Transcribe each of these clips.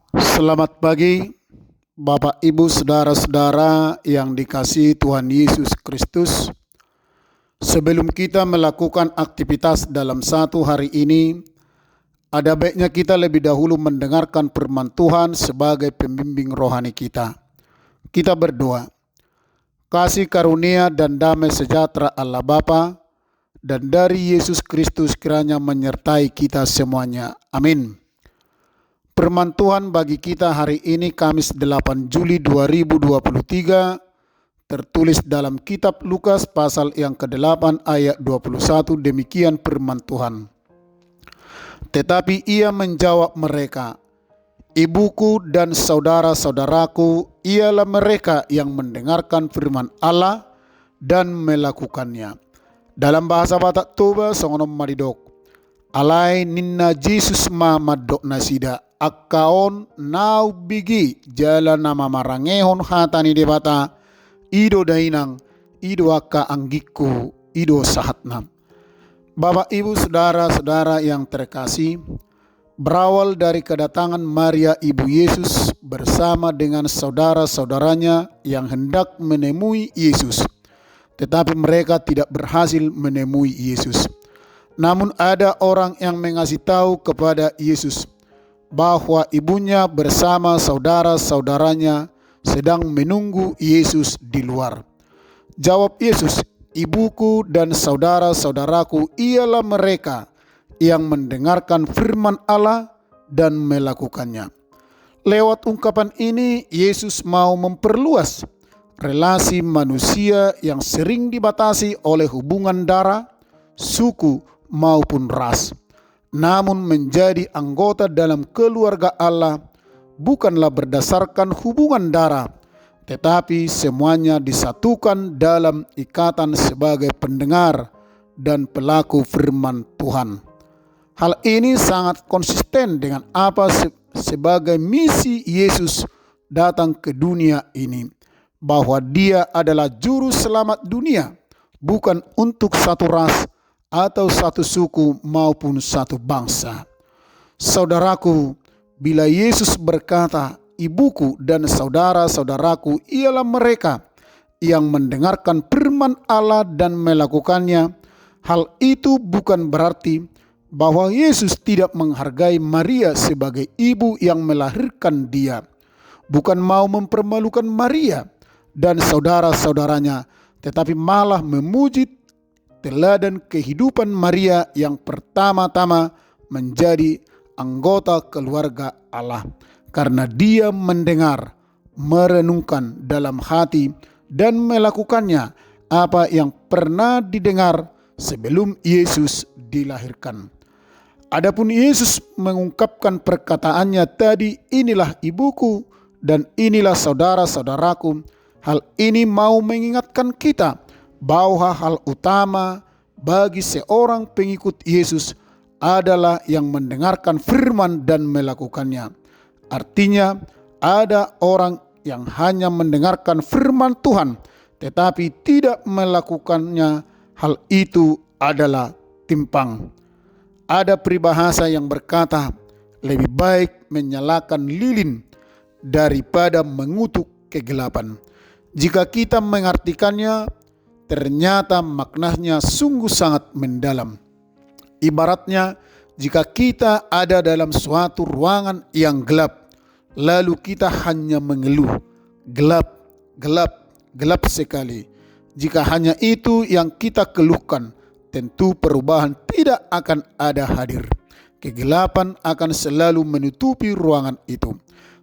Selamat pagi, Bapak, Ibu, saudara-saudara yang dikasihi Tuhan Yesus Kristus. Sebelum kita melakukan aktivitas dalam satu hari ini, ada baiknya kita lebih dahulu mendengarkan firman Tuhan sebagai pembimbing rohani kita. Kita berdoa. Kasih karunia dan damai sejahtera Allah Bapa dan dari Yesus Kristus kiranya menyertai kita semuanya. Amin. Firman Tuhan bagi kita hari ini Kamis 8 Juli 2023 tertulis dalam kitab Lukas pasal yang ke-8 ayat 21. Demikian firman Tuhan. Tetapi ia menjawab mereka, "Ibuku dan saudara-saudaraku ialah mereka yang mendengarkan firman Allah dan melakukannya." Dalam bahasa Batak Toba songonom maridok, alai ninna Jesus ma madok nasida akkaon nau bigi jala nama marangehon hatani debata ido dainang ido akka anggiku ido sahatnam. Bapak, Ibu, saudara-saudara yang terkasih, berawal dari kedatangan Maria Ibu Yesus bersama dengan saudara-saudaranya yang hendak menemui Yesus, tetapi mereka tidak berhasil menemui Yesus. Namun ada orang yang mengasih tahu kepada Yesus bahwa ibunya bersama saudara-saudaranya sedang menunggu Yesus di luar. Jawab Yesus, "Ibuku dan saudara-saudaraku ialah mereka yang mendengarkan firman Allah dan melakukannya." Lewat ungkapan ini, Yesus mau memperluas relasi manusia yang sering dibatasi oleh hubungan darah, suku, maupun ras. Namun menjadi anggota dalam keluarga Allah bukanlah berdasarkan hubungan darah, tetapi semuanya disatukan dalam ikatan sebagai pendengar dan pelaku firman Tuhan. Hal ini sangat konsisten dengan apa sebagai misi Yesus datang ke dunia ini, bahwa Dia adalah juru selamat dunia, bukan untuk satu ras atau satu suku maupun satu bangsa. Saudaraku, bila Yesus berkata, "Ibuku dan saudara-saudaraku ialah mereka yang mendengarkan firman Allah dan melakukannya," hal itu bukan berarti bahwa Yesus tidak menghargai Maria sebagai ibu yang melahirkan Dia, bukan mau mempermalukan Maria dan saudara-saudaranya, tetapi malah memuji teladan kehidupan Maria yang pertama-tama menjadi anggota keluarga Allah, karena dia mendengar, merenungkan dalam hati, dan melakukannya apa yang pernah didengar sebelum Yesus dilahirkan. Adapun Yesus mengungkapkan perkataannya tadi, "Inilah ibuku dan inilah saudara-saudaraku." Hal ini mau mengingatkan kita bahwa hal utama bagi seorang pengikut Yesus adalah yang mendengarkan firman dan melakukannya. Artinya, ada orang yang hanya mendengarkan firman Tuhan tetapi tidak melakukannya. Hal itu adalah timpang. Ada peribahasa yang berkata, lebih baik menyalakan lilin daripada mengutuk kegelapan. Jika kita mengartikannya, ternyata maknanya sungguh sangat mendalam. Ibaratnya, jika kita ada dalam suatu ruangan yang gelap, lalu kita hanya mengeluh, gelap, gelap, gelap sekali. Jika hanya itu yang kita keluhkan, tentu perubahan tidak akan ada hadir. Kegelapan akan selalu menutupi ruangan itu.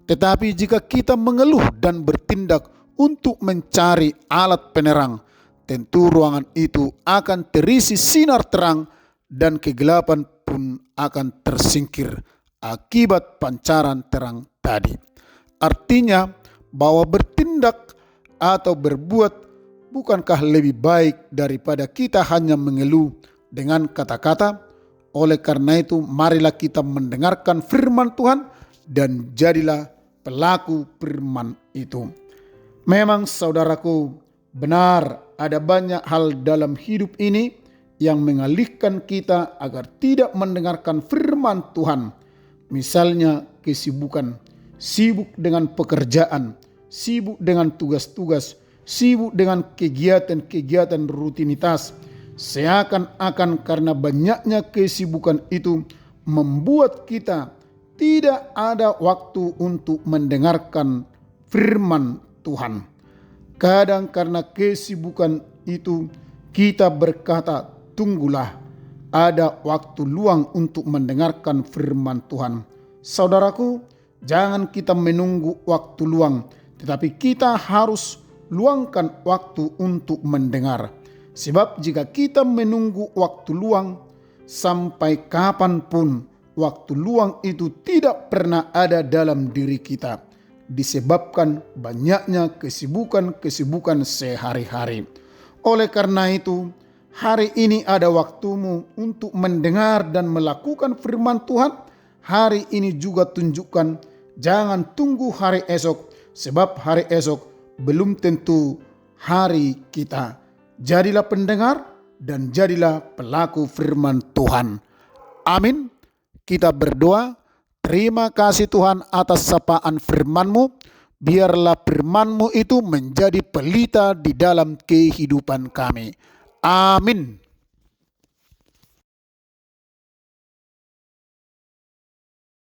Tetapi jika kita mengeluh dan bertindak untuk mencari alat penerang, tentu ruangan itu akan terisi sinar terang dan kegelapan pun akan tersingkir akibat pancaran terang tadi. Artinya bahwa bertindak atau berbuat bukankah lebih baik daripada kita hanya mengeluh dengan kata-kata? Oleh karena itu, marilah kita mendengarkan firman Tuhan dan jadilah pelaku firman itu. Memang saudaraku, benar ada banyak hal dalam hidup ini yang mengalihkan kita agar tidak mendengarkan firman Tuhan. Misalnya kesibukan. sibuk dengan pekerjaan, sibuk dengan tugas-tugas, sibuk dengan kegiatan-kegiatan rutinitas. Seakan-akan karena banyaknya kesibukan itu membuat kita tidak ada waktu untuk mendengarkan firman Tuhan. Kadang karena kesibukan itu kita berkata, tunggulah, ada waktu luang untuk mendengarkan firman Tuhan. Saudaraku, jangan kita menunggu waktu luang, tetapi kita harus luangkan waktu untuk mendengar. Sebab jika kita menunggu waktu luang, sampai kapanpun waktu luang itu tidak pernah ada dalam diri kita, disebabkan banyaknya kesibukan-kesibukan sehari-hari. Oleh karena itu, hari ini ada waktumu untuk mendengar dan melakukan firman Tuhan. Hari ini juga tunjukkan, jangan tunggu hari esok, sebab hari esok belum tentu hari kita. Jadilah pendengar dan jadilah pelaku firman Tuhan. Amin. Kita berdoa. Terima kasih Tuhan atas sapaan firman-Mu. Biarlah firman-Mu itu menjadi pelita di dalam kehidupan kami. Amin.